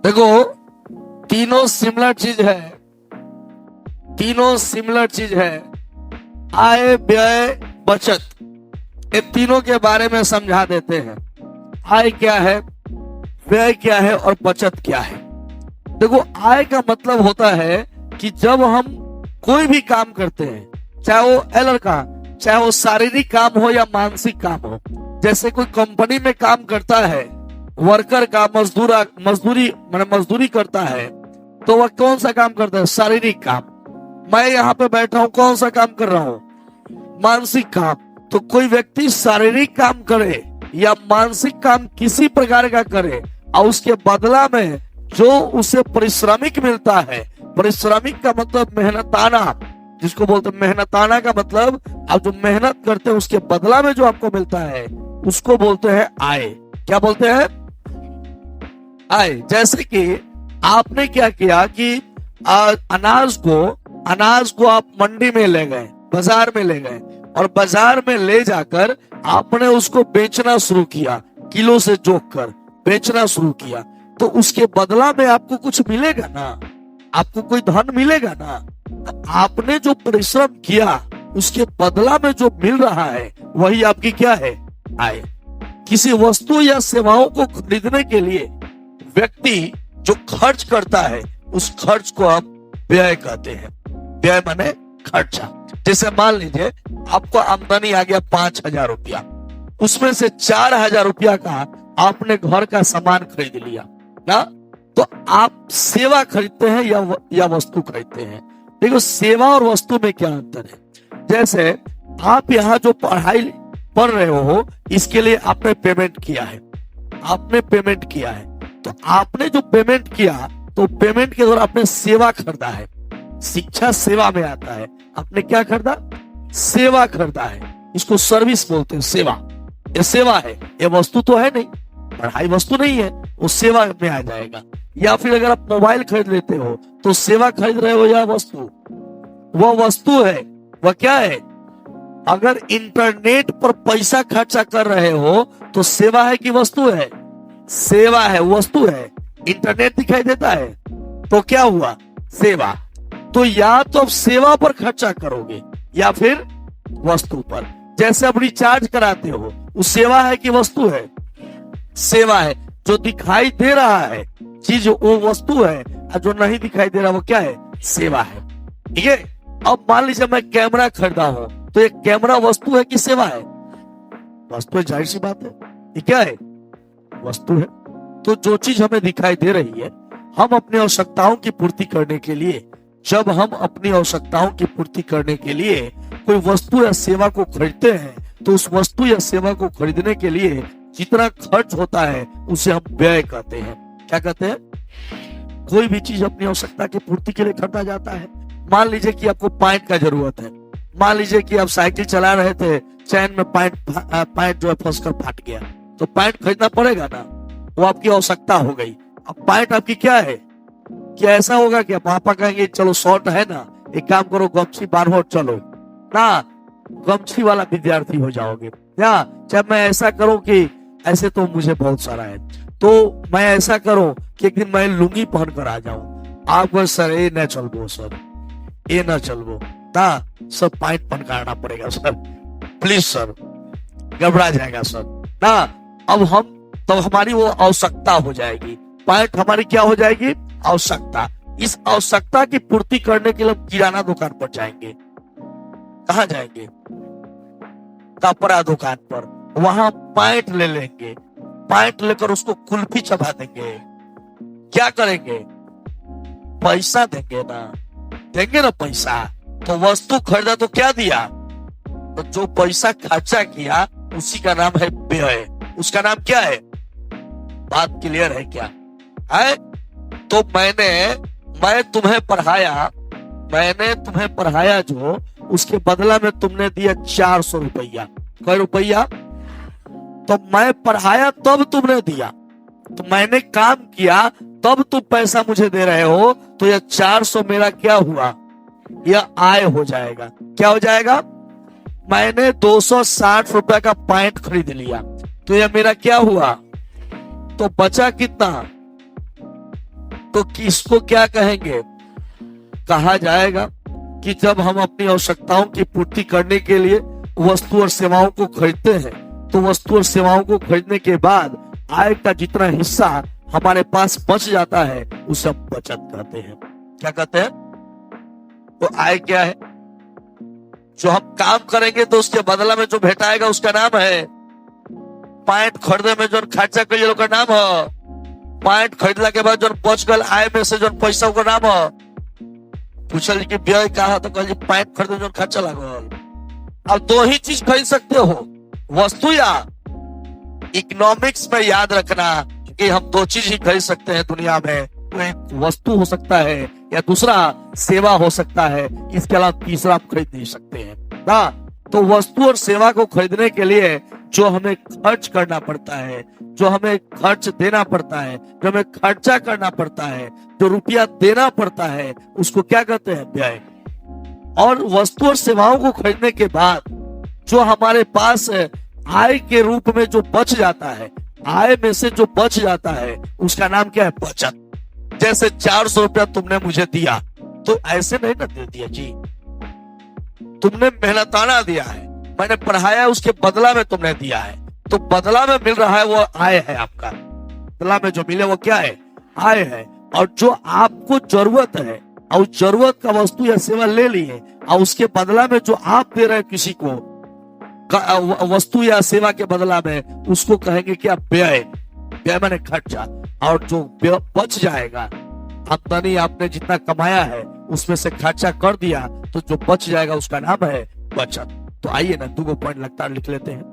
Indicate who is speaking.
Speaker 1: देखो, तीनों सिमिलर चीज है, तीनों सिमिलर चीज है। आय, व्यय, बचत, ये तीनों के बारे में समझा देते हैं। आय क्या है, व्यय क्या है और बचत क्या है। देखो, आय का मतलब होता है कि जब हम कोई भी काम करते हैं, चाहे वो एलर का, चाहे वो शारीरिक काम हो या मानसिक काम हो। जैसे कोई कंपनी में काम करता है, वर्कर का मजदूरी करता है, तो वह कौन सा काम करता है, शारीरिक काम। मैं यहाँ पे बैठा हूँ, कौन सा काम कर रहा हूँ, मानसिक काम। तो कोई व्यक्ति शारीरिक काम करे या मानसिक काम किसी प्रकार का करे और उसके बदला में जो उसे पारिश्रमिक मिलता है, पारिश्रमिक का मतलब मेहनताना, जिसको बोलते हैं मेहनताना का मतलब आप जो मेहनत करते हैं उसके बदला में जो आपको मिलता है उसको बोलते हैं आय। क्या बोलते हैं, आय। जैसे कि आपने क्या किया कि अनाज को आप मंडी में ले गए, बाजार में ले गए और बाजार में ले जाकर आपने उसको बेचना शुरू किया, किलो से जोक कर बेचना शुरू किया, तो उसके बदला में आपको कुछ मिलेगा ना, आपको कोई धन मिलेगा ना। आपने जो परिश्रम किया उसके बदला में जो मिल रहा है वही आपकी क्या है, आय। किसी वस्तु या सेवाओं को खरीदने के लिए व्यक्ति जो खर्च करता है उस खर्च को हम व्यय कहते हैं। व्यय माने खर्चा। जैसे मान लीजिए आपको आमदनी आ गया 5,000 रुपया, उसमें से 4,000 रुपया का आपने घर का सामान खरीद लिया ना, तो आप सेवा खरीदते हैं या वस्तु खरीदते हैं। देखो, सेवा और वस्तु में क्या अंतर है। जैसे आप यहाँ जो पढ़ाई पढ़ रहे हो इसके लिए आपने पेमेंट किया है, आपने पेमेंट किया है, तो आपने जो पेमेंट किया तो पेमेंट के द्वारा आपने सेवा खरीदा है। शिक्षा सेवा में आता है। आपने क्या खरीदा, सेवा खरीदा है। इसको सर्विस बोलते हैं, सेवा। ये सेवा है, ये वस्तु तो है नहीं, पढ़ाई वस्तु नहीं है, वो सेवा में आ जाएगा। या फिर अगर आप मोबाइल खरीद लेते हो तो सेवा खरीद रहे हो या वस्तु, वह वस्तु है। वह क्या है, अगर इंटरनेट पर पैसा खर्चा कर रहे हो तो सेवा है कि वस्तु है, सेवा है, वस्तु है। इंटरनेट दिखाई देता है तो क्या हुआ, सेवा। तो या तो आप सेवा पर खर्चा करोगे या फिर वस्तु पर। जैसे आप रिचार्ज कराते हो, वो सेवा है कि वस्तु है, सेवा है। जो दिखाई दे रहा है चीज वो वस्तु है और जो नहीं दिखाई दे रहा वो क्या है, सेवा है। ठीक है। अब मान लीजिए मैं कैमरा खरीदा हूं, तो ये कैमरा वस्तु है कि सेवा है, वस्तु है, जाहिर सी बात है। ये क्या है, वस्तु है। तो जो चीज हमें दिखाई दे रही है, हम अपनी आवश्यकताओं की पूर्ति करने के लिए, जब हम अपनी आवश्यकताओं की पूर्ति करने के लिए कोई वस्तु या सेवा को खरीदते हैं, तो उस वस्तु या सेवा को खरीदने के लिए जितना खर्च होता है उसे हम व्यय कहते हैं। क्या कहते हैं, कोई भी चीज अपनी आवश्यकता की पूर्ति के लिए खरीदा जाता है। मान लीजिए कि आपको पैंट का जरूरत है, मान लीजिए कि आप साइकिल चला रहे थे, चैन में पैंट जो है फंसकर फाट गया, तो पैंट खरीदना पड़ेगा ना, वो आपकी आवश्यकता हो गई। अब पैंट आपकी क्या है, क्या ऐसा होगा कि पापा कहेंगे चलो शॉर्ट है ना, एक काम करो गमछी बांधो चलो ना, गमछी वाला विद्यार्थी हो जाओगे। या चाहे मैं ऐसा करूं कि ऐसे तो मुझे बहुत सारा है, तो मैं ऐसा करूं कि एक दिन मैं लुंगी पहन कर आ जाऊं। आप सर ये न चलबो, सर ये न चलबो ना, सब पैंट पहनना पड़ेगा सर, प्लीज सर, घबरा जाएगा सर ना। अब हम तो हमारी वो आवश्यकता हो जाएगी, पैंट हमारी क्या हो जाएगी, आवश्यकता। इस आवश्यकता की पूर्ति करने के लिए किराना दुकान पर जाएंगे। कहाँ जाएंगे, कपड़ा दुकान पर, वहां पैंट ले लेंगे, पैंट लेकर उसको कुल्फी चबा देंगे। क्या करेंगे, पैसा देंगे ना, देंगे ना पैसा। तो वस्तु खरीदा तो क्या दिया, तो जो पैसा खर्चा किया उसी का नाम है व्यय, उसका नाम क्या है। बात क्लियर है क्या है। तो मैं तुम्हें पढ़ाया जो, उसके बदला में तुमने दिया 400 रुपया। कई रुपया, तो मैं पढ़ाया तब तुमने दिया, तो मैंने काम किया तब तुम पैसा मुझे दे रहे हो, तो यह 400 मेरा क्या हुआ, यह आय हो जाएगा। क्या हो जाएगा, मैंने 260 रुपया का पैंट खरीद लिया, तो यह मेरा क्या हुआ, तो बचा कितना, तो किसको क्या कहेंगे? कहा जाएगा कि जब हम अपनी आवश्यकताओं की पूर्ति करने के लिए वस्तु और सेवाओं को खरीदते हैं, तो वस्तु और सेवाओं को खरीदने के बाद आय का जितना हिस्सा हमारे पास बच जाता है उसे हम बचत कहते हैं। क्या कहते हैं? तो आय क्या है? जो हम काम करेंगे तो उसके बदला में जो भेटाएगा उसका नाम है पैंट। खरीदे में जो खर्चा करिए का नाम है पैंट। खरीदला के बाद जो बच गल आय में से जो पैसा का नाम है, पूछल कि व्यय कहा तो कल पैंट खरीदे जो खर्चा लागल। अब दो ही चीज खरीद सकते हो, वस्तु या इकोनॉमिक्स में याद रखना कि हम दो चीज ही खरीद सकते हैं दुनिया में। तो एक वस्तु हो सकता है या दूसरा सेवा हो सकता है, इसके अलावा तीसरा आप खरीद नहीं सकते हैं ना। तो वस्तु और सेवा को खरीदने के लिए जो हमें खर्च करना पड़ता है, जो हमें खर्च देना पड़ता है, जो हमें खर्चा करना पड़ता है, जो रुपया देना पड़ता है, उसको क्या कहते हैं? व्यय। और वस्तु और सेवाओं को खरीदने के बाद जो हमारे पास आय के रूप में जो बच जाता है, आय में से जो बच जाता है उसका नाम क्या है? बचत। जैसे 400 रुपया तुमने मुझे दिया तो ऐसे नहीं ना दे दिया जी, तुमने मेहनताना दिया है, मैंने पढ़ाया उसके बदला में तुमने दिया है, तो बदला में मिल रहा है वो आय है आपका। बदला में जो मिले वो क्या है? आय है। और जो आपको जरूरत है और जरूरत का वस्तु या सेवा ले लिए और उसके बदला में जो आप दे रहे हैं किसी को वस्तु या सेवा के बदला में, उसको कहेंगे क्या? व्यय। व्यय माने खर्चा। और जो बच जाएगा, आमदनी आपने जितना कमाया है उसमें से खर्चा कर दिया तो जो बच जाएगा उसका नाम है बचत। तो आइए ना 2 पॉइंट लगता लिख लेते हैं।